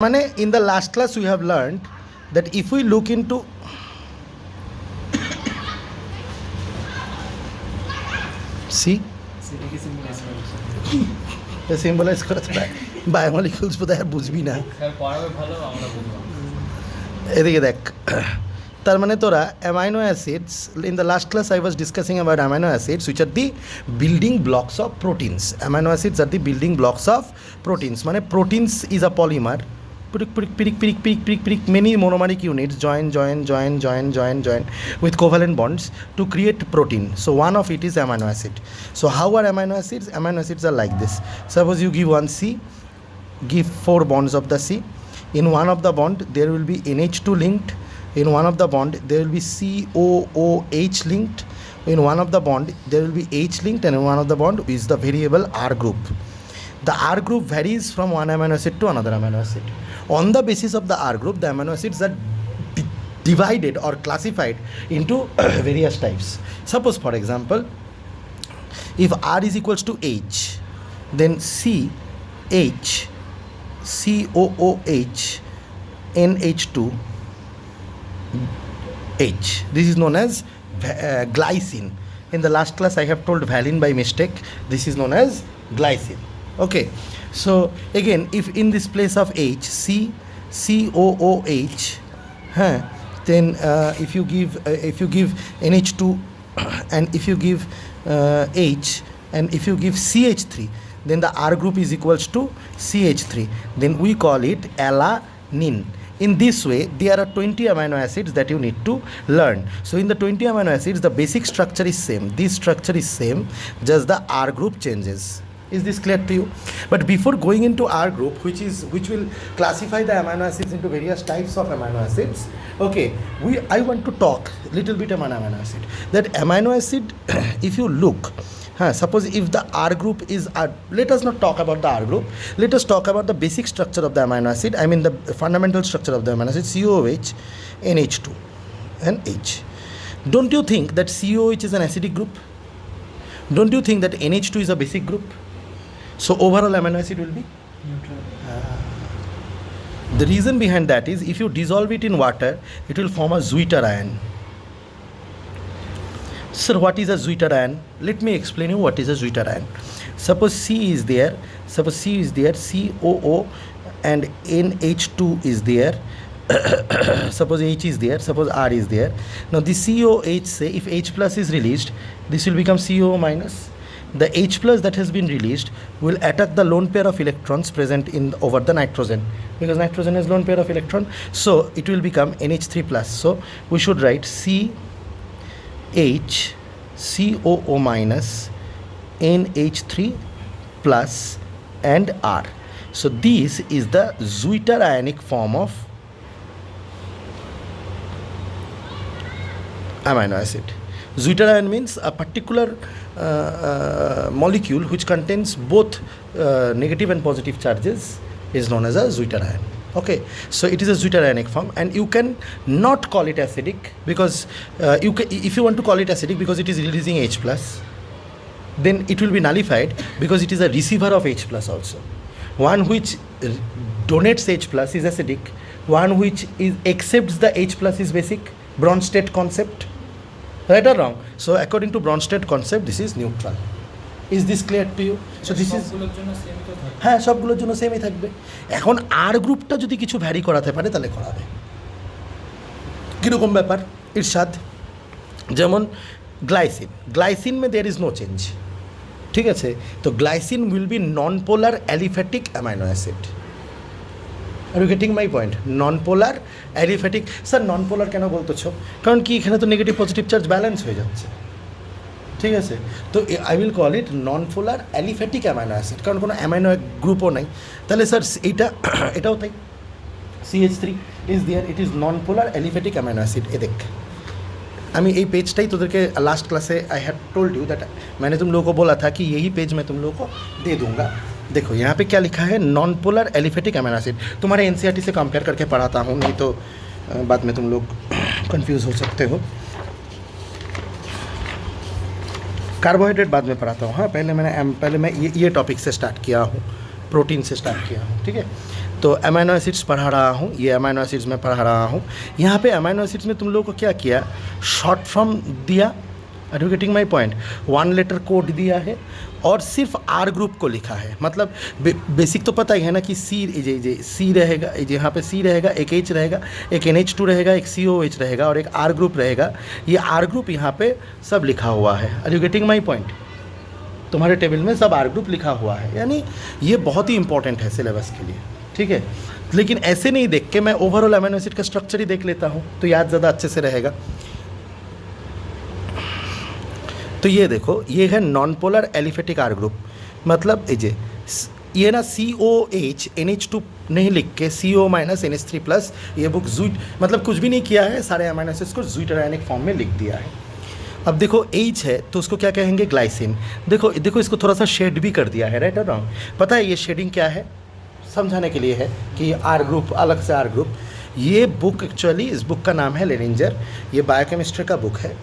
মানে in the last class we have learned that if we look into see symbolize করা তো biomolecules বোধহয় আর বুঝবি না এদিকে দেখ তার মানে তোরা amino acids in the last class I was discussing about amino acids which are the building blocks of proteins amino acids are the building blocks of proteins মানে proteins is a polymer many monomeric units join with covalent bonds to create protein. So one of it is amino acid. So how are amino acids? Amino acids are like this. Suppose you give one C, give 4 bonds of the C. In one of the bond there will be NH2 linked. In one of the bond there will be COOH linked. In one of the bond there will be H linked, and in one of the bond is the variable R group. The R group varies from one amino acid to another amino acid. On the basis of the R group, the amino acids are divided or classified into various types. Suppose, for example, if R is equals to H, then CH, COOH, NH2, H. This is known as glycine. In the last class, I have told valine by mistake. This is known as glycine. Okay, so again, if in this place of H, COOH, then if you give NH2 and if you give H and if you give CH3, then the R group is equals to CH3. Then we call it alanine. In this way, there are 20 amino acids that you need to learn. So in the 20 amino acids, the basic structure is same. This structure is same, just the R group changes. Is this clear to you? But before going into R group, which will classify the amino acids into various types of amino acids, okay, I want to talk little bit about amino acid. That amino acid, if you look, suppose if the R group is let us not talk about the R group. Let us talk about the basic structure of the amino acid. I mean the fundamental structure of the amino acid: COOH, NH2, and H. Don't you think that COOH is an acidic group? Don't you think that NH2 is a basic group? So overall amino acid will be neutral. The reason behind that is if you dissolve it in water, it will form a Zwitter ion. Sir, what is a Zwitter ion? Let me explain you what is a Zwitter ion. Suppose C is there, COO and NH2 is there. Suppose H is there, suppose R is there. Now the COH, say if H plus is released, this will become CO minus. The H plus that has been released will attack the lone pair of electrons present over the nitrogen, because nitrogen has lone pair of electron, so it will become NH3 plus. So we should write CH COO minus NH3 plus and R. So this is the Zwitter ionic form of amino acid. Zwitter ion means a particular molecule which contains both negative and positive charges is known as a Zwitter ion. Okay, so it is a Zwitter ionic form, and you can not call it acidic because if you want to call it acidic because it is releasing H plus, then it will be nullified because it is a receiver of H plus also. One which donates H plus is acidic. One which accepts the H plus is basic. Bronsted concept. Right or wrong? So according to Bronsted concept, this is neutral. Is this clear to you? So this is হ্যাঁ, সবগুলোর জন্য সেমই থাকবে। এখন আর গ্রুপটা যদি কিছু vary করাতে পারে তাহলে করাবে। কীরকম ব্যাপার ইরশাদ? যেমন গ্লাইসিন মে দেয়ার ইজ নো চেঞ্জ, ঠিক আছে? তো glycine will be non polar aliphatic amino acid. Are you getting my point? Non polar aliphatic. Sir non polar কেন বলতেছো? কারণ কি এখানে তো নেগেটিভ পজিটিভ চার্জ ব্যালেন্স হয়ে যাচ্ছে, ঠিক আছে? তো I will call it non polar aliphatic amino acid, কারণ কোনো অ্যামাইনো গ্রুপও নাই। তাহলে স্যার এটাও তাই, CH3 is there, it is non polar aliphatic amino acid. এ দেখ, আমি এই পেজটাই তোদেরকে लास्ट क्लासे I had told you that मैंने तुम लोगों को बोला था कि यही पेज मैं तुम लोगों को दे दूंगा। देखो यहाँ पे क्या लिखा है, non polar aliphatic amino acid. तुम्हारे एनसीईआरटी से कंपेयर करके पढ़ाता हूँ, नहीं तो बाद में तुम लोग कंफ्यूज हो सकते हो। कार्बोहाइड्रेट बाद में पढ़ाता हूँ। हाँ, पहले मैं ये टॉपिक से स्टार्ट किया हूँ, प्रोटीन से स्टार्ट किया हूँ, ठीक है? तो अमाइनो एसिड्स पढ़ा रहा हूँ, ये अमाइनो एसिड्स मैं पढ़ा रहा हूँ। यहाँ पे अमाइनो एसिड्स में तुम लोगों को क्या किया, शॉर्ट फॉर्म दिया, are you getting my point, 1 letter code दिया है और सिर्फ आर ग्रुप को लिखा है। मतलब बेसिक तो पता ही है ना कि सी रहेगा, यहाँ पे सी रहेगा, एक H रहेगा, एक NH2 रहेगा, एक COH रहेगा और एक आर ग्रुप रहेगा। ये आर ग्रुप यहाँ पे सब लिखा हुआ है, are you getting my point. तुम्हारे टेबल में सब आर ग्रुप लिखा हुआ है, यानी ये बहुत ही इंपॉर्टेंट है सिलेबस के लिए, ठीक है। लेकिन ऐसे नहीं देख के मैं ओवरऑल अमीनो एसिड का स्ट्रक्चर ही देख लेता हूँ तो याद ज़्यादा अच्छे से रहेगा। तो ये देखो, ये है non polar aliphatic R group, मतलब ये ना COH NH2 नहीं लिख के CO माइनस NH3+, ये बुक जूट मतलब कुछ भी नहीं किया है, सारे अमीनो एसिड्स को ज्यूटेरायनिक फॉर्म में लिख दिया है। अब देखो H है तो उसको क्या कहेंगे, ग्लाइसिन। देखो देखो इसको थोड़ा सा शेड भी कर दिया है, राइट और रॉन्ग। पता है ये शेडिंग क्या है, समझाने के लिए है कि आर ग्रुप अलग से आर ग्रुप। ये बुक एक्चुअली, इस बुक का नाम है लेनिंजर, ये बायोकेमिस्ट्री का बुक है,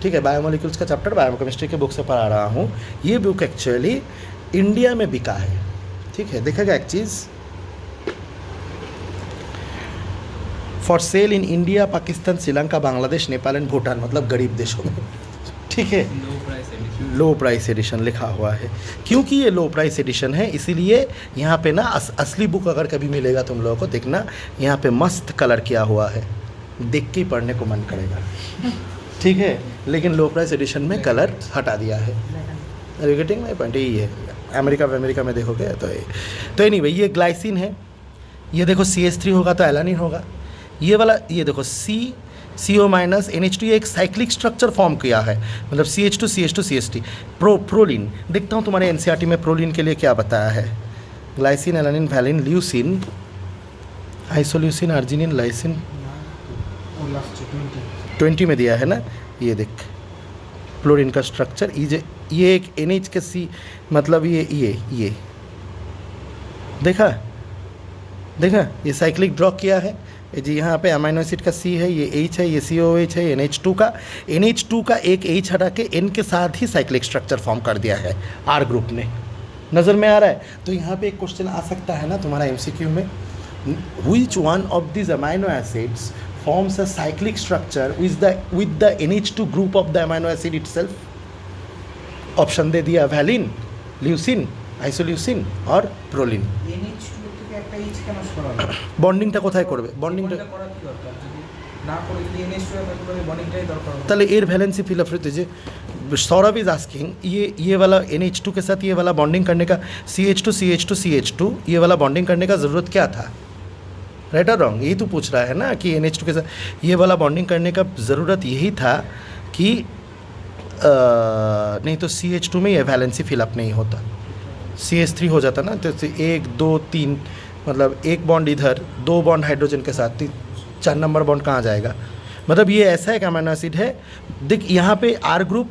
ठीक है। बायोमोलिक्यूल्स का चैप्टर बायोकेमिस्ट्री के बुक से पढ़ा रहा हूँ। ये बुक एक्चुअली इंडिया में बिका है, ठीक है। देखेगा एक चीज़, for sale in India, Pakistan, Sri Lanka, Bangladesh, Nepal and Bhutan, मतलब गरीब देशों में, ठीक है। लो प्राइस एडिशन लिखा हुआ है, क्योंकि ये लो प्राइस एडिशन है इसीलिए यहाँ पे ना असली बुक अगर कभी मिलेगा तुम लोगों को देखना, यहाँ पे मस्त कलर किया हुआ है, देख के ही पढ़ने को मन करेगा, ठीक है। लेकिन लो प्राइस एडिशन में कलर हटा दिया है, गेटिंग माय पॉइंट। यही है, अमेरिका में देखोगे तो एनीवे ये ग्लाइसिन है। ये देखो CH3 होगा तो एलानिन होगा। ये वाला, ये देखो CO माइनस NH2, ये एक साइक्लिक स्ट्रक्चर फॉर्म किया है, मतलब CH2 CH2 CH3 प्रोलिन। देखता हूँ तुम्हारे NCERT में प्रोलिन के लिए क्या बताया है, glycine, alanine, valine, leucine, isoleucine, arginine, lysine, 20 में दिया है ना। ये देख प्लोरीन का स्ट्रक्चर, ये एक NH के C, मतलब ये देखा ये साइक्लिक ड्रॉ किया है जी। यहाँ पे अमीनो एसिड का C है, ये H है, ये COH है, NH2 का एक H हटा के N के साथ ही साइक्लिक स्ट्रक्चर फॉर्म कर दिया है R ग्रुप ने। नज़र में आ रहा है। तो यहाँ पे एक क्वेश्चन आ सकता है ना तुम्हारा MCQ में, which one of these amino acids forms a cyclic structure with the NH2 group of the amino acid itself? Option दे दिया, वैलिन, ल्यूसिन, आइसोल्यूसिन और प्रोलिन। বন্ডিংটা কোথায় করবে, বন্ডিংটা তাহলে এর ভ্যালেন্সি फिल अप रहते जे सौरभ इज आस्किंग, ये वाला NH2 के साथ ये वाला बॉन्डिंग करने का, CH2 ये वाला बॉन्डिंग करने का ज़रूरत क्या था, राइट और रॉन्ग। यही तो पूछ रहा है ना कि NH2 के साथ ये वाला बॉन्डिंग करने का ज़रूरत यही था कि नहीं तो CH2 में ये वैलेंसी फिलअप नहीं होता, CH3 हो जाता ना। तो 1 2 3 मतलब एक बॉन्ड इधर, 2 बॉन्ड हाइड्रोजन के साथ, 4 नंबर बॉन्ड कहाँ जाएगा। मतलब ये ऐसा एक अमीनो एसिड है। देख यहाँ पे आर ग्रुप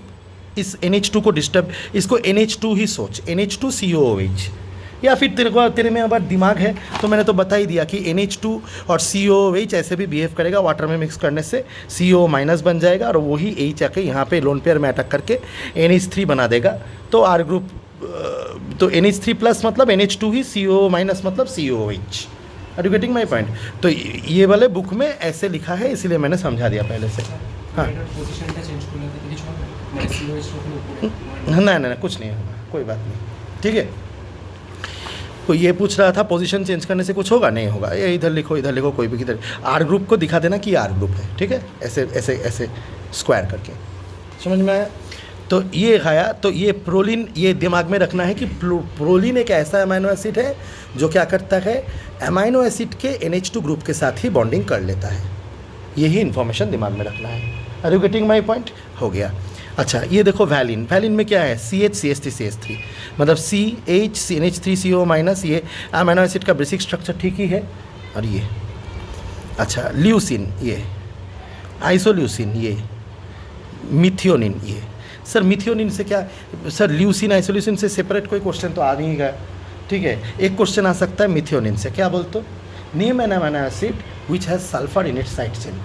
इस NH2 को डिस्टर्ब, इसको NH2 ही सोच, NH2 COOH, या फिर तेरे में अगर दिमाग है तो मैंने तो बता ही दिया कि NH2 और COOH ऐसे भी बिहेव करेगा, वाटर में मिक्स करने से CO माइनस बन जाएगा और वही H आके यहाँ पे लोन पेयर में अटैक करके NH3 बना देगा। तो आर ग्रुप तो NH3+ मतलब NH2 ही, CO माइनस मतलब COOH। Are you getting my point. तो ये वाले बुक में ऐसे लिखा है, इसीलिए मैंने समझा दिया पहले से। हाँ ना कुछ नहीं होगा, कोई बात नहीं, ठीक है। तो ये पूछ रहा था पोजीशन चेंज करने से कुछ होगा, नहीं होगा। ये इधर लिखो कोई भी किधर, आर ग्रुप को दिखा देना कि आर ग्रुप है, ठीक है, ऐसे ऐसे ऐसे स्क्वायर करके, समझ में आया। तो ये आया। तो ये प्रोलिन, ये दिमाग में रखना है कि प्रोलिन एक ऐसा अमीनो एसिड है जो क्या करता है, अमीनो एसिड के NH2 ग्रुप के साथ ही बॉन्डिंग कर लेता है। यही इन्फॉर्मेशन दिमाग में रखना है। Are you getting my point, हो गया। अच्छा ये देखो वैलिन, वैलिन में क्या है, CH CH3 CH3 मतलब CH NH3 CO माइनस, ये अमीनो एसिड का बेसिक स्ट्रक्चर ठीक ही है। और ये अच्छा ल्यूसिन, ये आइसोल्यूसिन, ये मिथियोनिन, ये सर मिथियोनिन से क्या सर, ल्यूसिन आइसोल्यूसिन से सेपरेट कोई क्वेश्चन तो आ नहीं गया, ठीक है। एक क्वेश्चन आ सकता है मिथियोनिन से, क्या बोलते हो, name an amino acid which has sulphur in its side chain.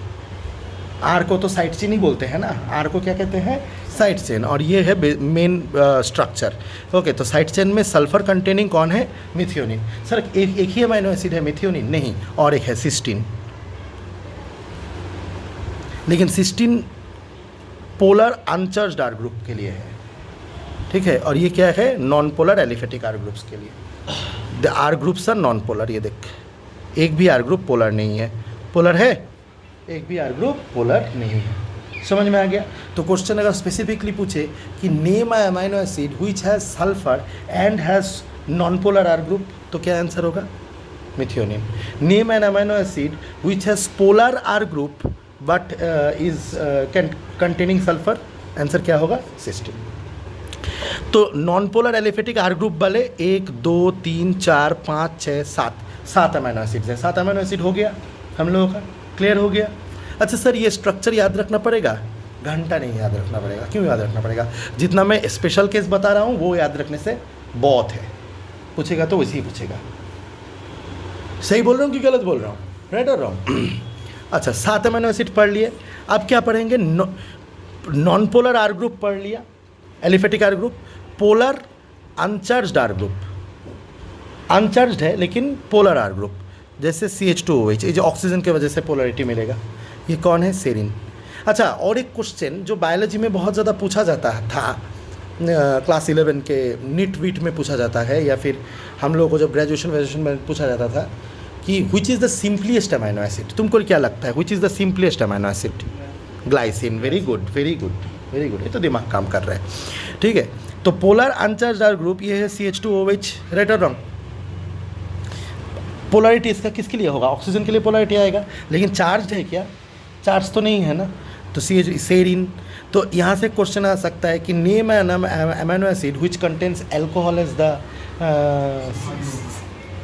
R को तो साइड चेन ही बोलते हैं ना, आर को क्या कहते हैं, साइड चेन, और ये है मेन स्ट्रक्चर। ओके, तो साइड चेन में सल्फर कंटेनिंग कौन है? मिथियोनिन। सर एक ही अमाइनो एसिड है मिथियोनिन? नहीं, और एक है सिस्टीन, लेकिन cysteine polar uncharged R group के लिए है, ठीक है, और ये क्या है? Non polar aliphatic R groups के लिए। The R groups are non polar. ये देख, एक भी आर ग्रुप पोलर नहीं है। पोलर है? एक भी आर ग्रुप पोलर नहीं है। समझ में आ गया? तो क्वेश्चन अगर स्पेसिफिकली पूछे कि name a amino acid which has sulphur and has non polar R group, तो क्या आंसर होगा? Methionine. Name an amino acid which has polar R group but is containing sulphur, answer क्या होगा? Cysteine. तो non polar aliphatic R group वाले 1 2 3 4 5 6 7 amino acids हैं। 7 amino acid हो गया हम लोगों का, क्लियर हो गया। अच्छा सर, ये स्ट्रक्चर याद रखना पड़ेगा? घंटा नहीं याद रखना पड़ेगा। क्यों याद रखना पड़ेगा? जितना मैं स्पेशल केस बता रहा हूँ वो याद रखने से बहुत है। पूछेगा तो वैसे ही पूछेगा। सही बोल रहा हूँ कि गलत बोल रहा हूँ? राइट और रॉन्ग? अच्छा, 7 अमाइनो एसिड पढ़ लिए। अब क्या पढ़ेंगे? नॉन पोलर आर ग्रुप पढ़ लिया, aliphatic R group. Polar uncharged R group, uncharged है लेकिन पोलर आर ग्रुप, जैसे CH2OH, ये जो ऑक्सीजन की वजह से पोलरिटी मिलेगा। ये कौन है? सेरिन। अच्छा, और एक क्वेश्चन जो बायोलॉजी में बहुत ज़्यादा पूछा जाता था, क्लास 11 के नीट वीट में पूछा जाता है, या फिर हम लोगों को जब ग्रेजुएशन में पूछा जाता था कि which is the simplest amino acid. तुमको क्या लगता है which is the simplest amino acid? Glycine. Very good, very good, very good. ये तो दिमाग काम कर रहा है, ठीक है। तो पोलर अनचार्ज्ड आर ग्रुप ये है CH2OH, राइट और रॉन्ग? पोलरिटी इसका किसके लिए होगा? ऑक्सीजन के लिए पोलरिटी आएगा, लेकिन चार्ज है क्या? चार्ज तो नहीं है ना, तो सेरिन। तो यहाँ से क्वेश्चन आ सकता है कि name an amino acid which contains alcohol as the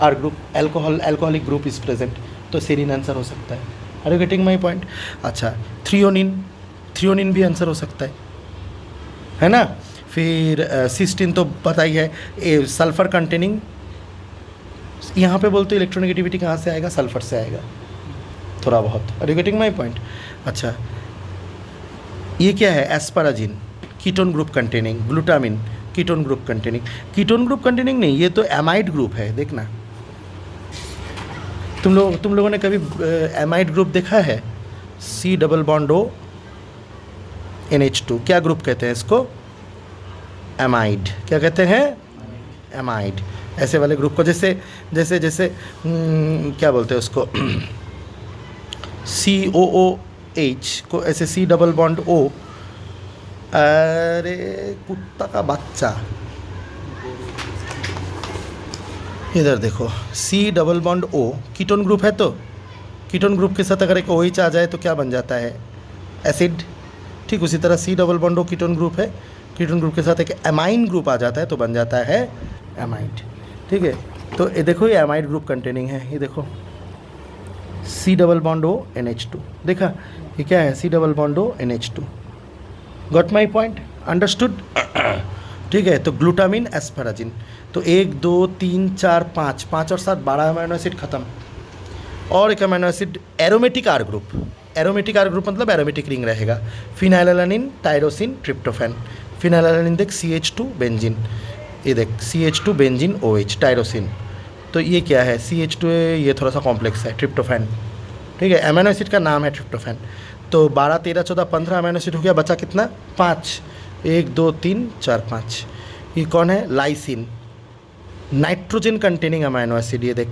R group, alcoholic group is present, तो सेरिन आंसर हो सकता है। Are you getting my point? अच्छा, थ्रियोनिन भी आंसर हो सकता है ना। फिर सिस्टीन तो पता ही है, सल्फर कंटेनिंग। यहाँ पे बोलते इलेक्ट्रोनेगेटिविटी कहाँ से आएगा? सल्फर से आएगा थोड़ा बहुत। Are you getting my point? अच्छा, ये क्या है? Asparagine, ketone group containing. Glutamine, ketone group containing. Ketone group containing नहीं, ये तो एमाइड ग्रुप है। देखना, तुम लोगों ने कभी एमाइड ग्रुप देखा है? C+O NH2, क्या ग्रुप कहते हैं इसको? एमाइड। क्या कहते हैं? एमाइड। ऐसे वाले ग्रुप को जैसे क्या बोलते हैं उसको? COOH को ऐसे C+O। अरे कुत्ता का बच्चा, इधर देखो, C+O कीटोन ग्रुप है, तो कीटोन ग्रुप के साथ अगर एक OH आ जाए तो क्या बन जाता है? एसिड। ठीक उसी तरह C+O कीटोन ग्रुप है, कीटोन ग्रुप के साथ एक एमाइन ग्रुप आ जाता है तो बन जाता है एमाइड। ठीक है, तो ये देखो, ये एमाइड ग्रुप कंटेनिंग है। ये देखो C+O NH2, देखा ये क्या है? C+O NH2। Got my point? Understood? ठीक है, तो ग्लूटामिन, एस्पाराजिन, तो 1 2 3 4 5 5 और 7 12 अमाइनो एसिड खत्म। और एक amino acid aromatic R group. Aromatic R group मतलब एरोमेटिक रिंग रहेगा। Phenylalanine, tyrosine, tryptophan. फिनाइलएलानिन देख CH2 बेंजीन, ये देख CH2 बेंजीन OH, टायरोसिन। तो ये क्या है? CH2, ये थोड़ा सा कॉम्प्लेक्स है, ट्रिप्टोफैन। ठीक है, अमाइनो एसिड का नाम है ट्रिप्टोफैन। तो 12 13 14 15 अमाइनो एसिड हो गया, बचा कितना? 5। 1 2 3 4 5। ये कौन है? Lysine, nitrogen containing amino acid. ये देख,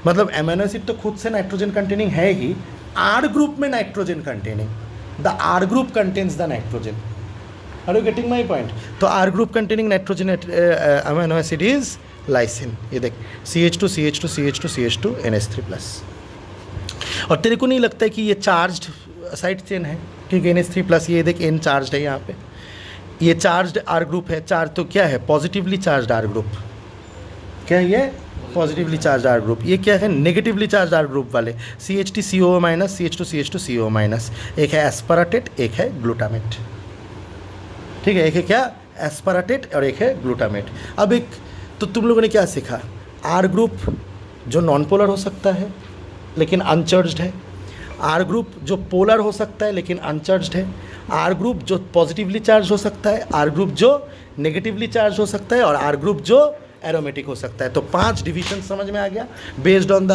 मतलब अमाइनो एसिड तो खुद से नाइट्रोजन कंटेनिंग है ही, आर ग्रुप में nitrogen containing. The R group contains the nitrogen. Are you getting my point? तो R group containing nitrogen amino acid is lysine. ये देख, CH2 CH2 CH2 CH2 NH3+। और तेरे को नहीं लगता है कि ये चार्ज्ड साइड चेन है? क्योंकि NH3+, ये देख N चार्ज्ड है यहाँ पे, ये चार्ज्ड आर ग्रुप है। चार्ज तो क्या है? Positively charged R group. क्या है ये? Positively charge R group. ये क्या है? नेगेटिवली चार्ज आर ग्रुप वाले, CH2CO-, CH2 CH2CO-। एक है एस्पाराटेट, एक है ग्लूटामेट। ठीक है, एक है क्या? एस्पाराटेट और एक है ग्लूटामेट। अब एक तो तुम लोगों ने क्या सीखा? आर ग्रुप जो नॉन पोलर हो सकता है लेकिन अनचार्ज्ड है, आर ग्रुप जो पोलर हो सकता है लेकिन अनचार्ज्ड है, आर ग्रुप जो पॉजिटिवली चार्ज हो सकता है, आर ग्रुप जो नेगेटिवली चार्ज हो सकता है और आर ग्रुप जो एरोमेटिक हो सकता है। तो 5 डिविजन समझ में आ गया based on the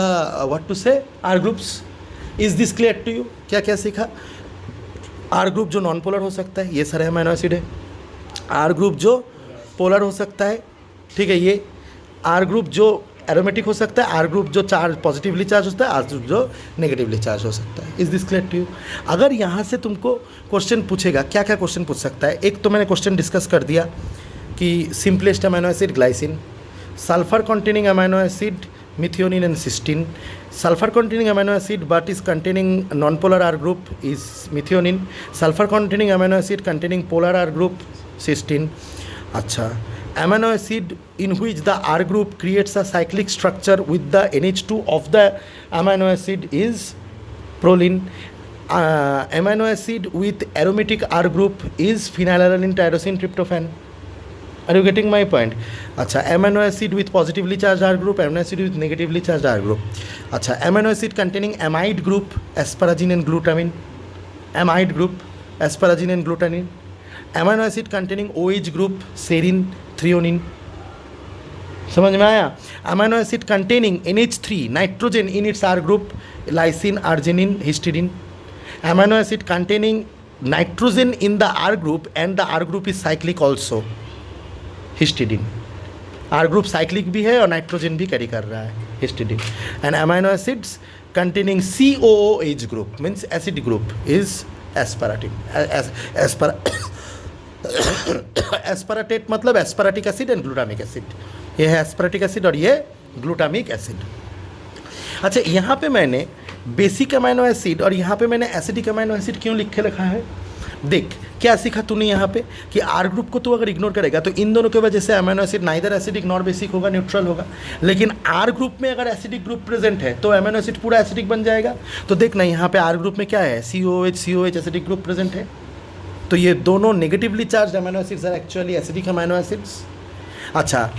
what to say R groups. Is this clear to you? क्या क्या सीखा? आर ग्रुप जो नॉन पोलर हो सकता है, ये सारे अमीनो एसिड है। आर ग्रुप जो पोलर हो सकता है, ठीक है, ये आर ग्रुप जो एरोमेटिक हो सकता है, आर ग्रुप जो चार्ज पॉजिटिवली चार्ज होता है, आर ग्रुप जो नेगेटिवली चार्ज हो सकता है। Is this clear to you? अगर यहाँ से तुमको क्वेश्चन पूछेगा, क्या क्या क्वेश्चन पूछ सकता है? एक तो मैंने क्वेश्चन डिस्कस कर दिया कि simplest amino acid glycine, sulphur containing amino acid methionine and cysteine. Sulfur containing amino acid but is containing non-polar R group is methionine. Sulfur containing amino acid containing polar R group cysteine. अच्छा, amino acid in which the R group creates a cyclic structure with the NH2 of the amino acid is proline. Amino acid with aromatic R group is phenylalanine tyrosine tryptophan. Are you getting my point? अच्छा, amino acid with positively charged R group, amino acid with negatively charged R group. अच्छा, amino acid containing amide group, asparagine and glutamine. Amide group, asparagine and glutamine. Amino acid containing OH group, serine, threonine. समझ में आया? Amino acid containing NH3, nitrogen in its R group, lysine, arginine, histidine. Amino acid containing nitrogen in the R group and the R group is cyclic also. Histidine, R group cyclic भी है और nitrogen भी carry कर रहा है, histidine. And amino acids containing COOH group means acid group is aspartine. Aspartate मतलब aspartic acid and glutamic acid. ये है एस्पाराटिक एसिड और ये ग्लूटामिक एसिड। अच्छा, यहाँ पे मैंने बेसिक अमीनो एसिड और यहाँ पे मैंने एसिडिक अमीनो एसिड क्यों लिख के रखा है? देख क्या सीखा तूने यहाँ पे कि आर ग्रुप को तू अगर इग्नोर करेगा तो इन दोनों की वजह से amino acid neither acidic nor basic होगा, न्यूट्रल होगा। लेकिन आर ग्रुप में अगर एसिडिक ग्रुप प्रेजेंट है तो अमीनो एसिड पूरा एसिडिक बन जाएगा। तो देख ना, यहाँ पे आर ग्रुप में क्या है? COH एसिडिक ग्रुप प्रेजेंट है। तो ये दोनों negatively charge amino acids are actually acidic amino acids. अच्छा,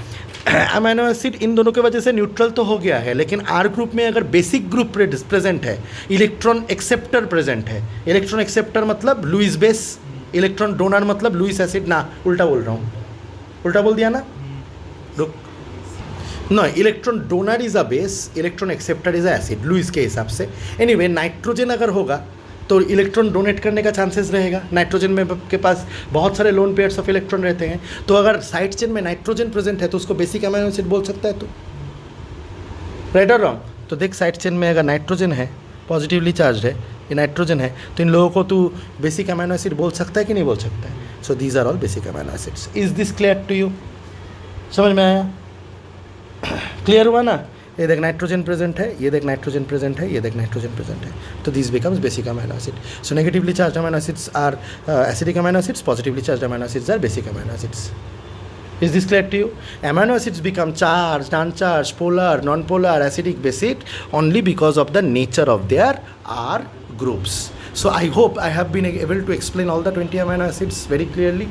अमीनो एसिड इन दोनों की वजह से न्यूट्रल तो हो गया है, लेकिन आर ग्रुप में अगर बेसिक ग्रुप प्रेजेंट है, इलेक्ट्रॉन एक्सेप्टर प्रेजेंट है। इलेक्ट्रॉन एक्सेप्टर मतलब लुईस बेस, इलेक्ट्रॉन डोनर मतलब लुईस एसिड। ना, उल्टा बोल रहा हूँ, उल्टा बोल दिया ना, रुक। No, electron donor is a base, electron acceptor is a acid Lewis के हिसाब से। एनीवे, नाइट्रोजन अगर होगा तो इलेक्ट्रॉन डोनेट करने का चांसेस रहेगा। नाइट्रोजन में के पास बहुत सारे लोन पेयर्स ऑफ इलेक्ट्रॉन रहते हैं। तो अगर साइड चेन में नाइट्रोजन प्रेजेंट है तो उसको बेसिक अमीनो एसिड बोल सकता है। तो राइट और रॉन्ग? तो देख, साइड चेन में अगर नाइट्रोजन है, पॉजिटिवली चार्ज है, ये नाइट्रोजन है, तो इन लोगों को तू बेसिक अमीनो एसिड बोल सकता है कि नहीं बोल सकता है? So these are all basic amino acids. Is this clear to you? समझ में आया? क्लियर हुआ ना? ये देख नाइट्रोजन प्रेजेंट है, ये देख नाइट्रोजन प्रेजेंट है, ये देख नाइट्रोजन प्रेजेंट है। तो this becomes basic amino acid. So negatively charge amino acids are acidic amino acids, positively charge amino acids are basic amino acids. Is this clear to you? Amino acids become charged, uncharged, polar, non-polar, acidic, basic only because of the nature of their R groups. So I hope I have been able to explain all the 20 amino acids very clearly.